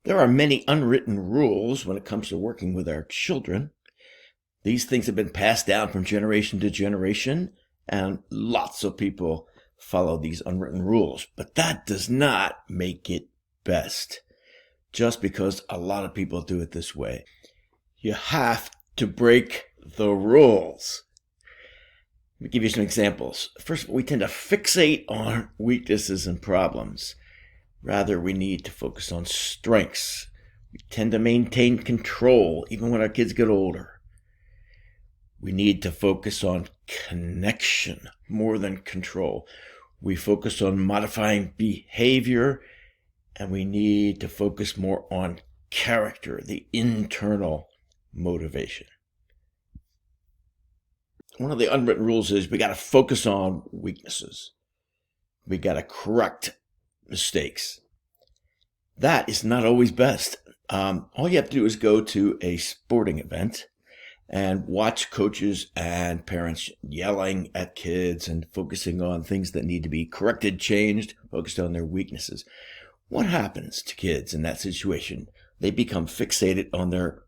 There are many unwritten rules when it comes to working with our children. These things have been passed down from generation to generation, and lots of people follow these unwritten rules. But that does not make it best, just because a lot of people do it this way. You have to break the rules. Let me give you some examples. First of all, we tend to fixate on weaknesses and problems. Rather, we need to focus on strengths. We tend to maintain control even when our kids get older. We need to focus on connection more than control. We focus on modifying behavior, and we need to focus more on character, the internal motivation. One of the unwritten rules is we got to focus on weaknesses. We got to correct mistakes. That is not always best. All you have to do is go to a sporting event and watch coaches and parents yelling at kids and focusing on things that need to be corrected, changed, focused on their weaknesses. What happens to kids in that situation? They become fixated on their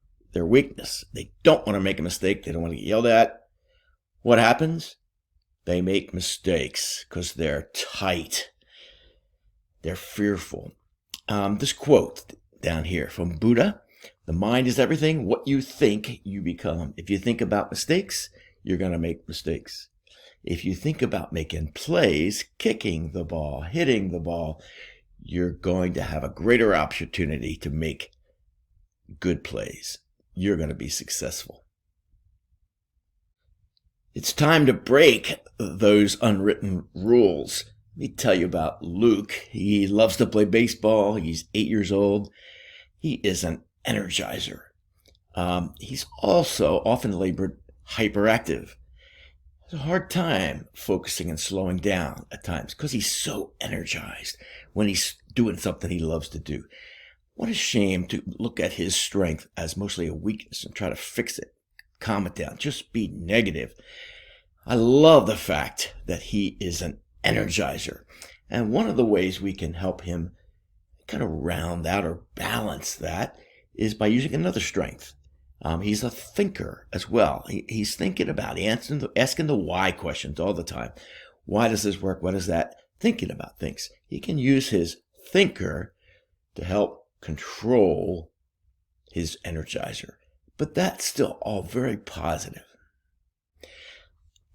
weakness. They don't want to make a mistake. They don't want to get yelled at. What happens? They make mistakes because they're tight. They're fearful. This quote down here from Budha: "The mind is everything. What you think, you become." If you think about mistakes, you're going to make mistakes. If you think about making plays, kicking the ball, hitting the ball, you're going to have a greater opportunity to make good plays. You're going to be successful. It's time to break those unwritten rules. Let me tell you about Luke. He loves to play baseball. He's 8 years old. He is an energizer. He's also often labeled hyperactive. Has a hard time focusing and slowing down at times because he's so energized when he's doing something he loves to do. What a shame to look at his strength as mostly a weakness and try to fix it, calm it down, just be negative. I love the fact that he is an energizer. And one of the ways we can help him kind of round out or balance that is by using another strength. He's a thinker as well. He's thinking about it, asking the why questions all the time. Why does this work? What is that? Thinking about things. He can use his thinker to help control his energizer. But that's still all very positive.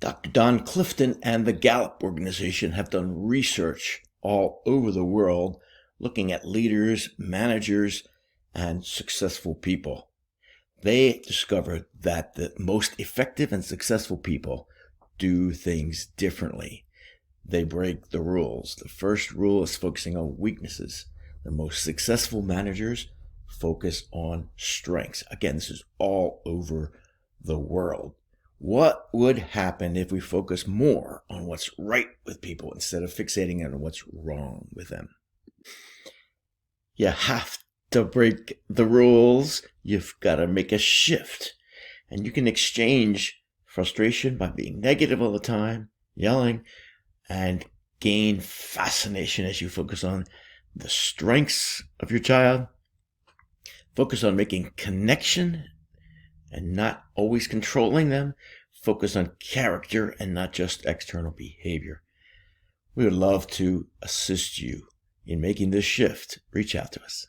Dr. Don Clifton and the Gallup organization have done research all over the world looking at leaders, managers, and successful people. They discovered that the most effective and successful people do things differently. They break the rules. The first rule is focusing on weaknesses. The most successful managers focus on strengths. Again, this is all over the world. What would happen if we focus more on what's right with people instead of fixating on what's wrong with them? You have to break the rules. You've got to make a shift. And you can exchange frustration by being negative all the time, yelling, and gain fascination as you focus on the strengths of your child. Focus on making connection and not always controlling them. Focus on character and not just external behavior. We would love to assist you in making this shift. Reach out to us.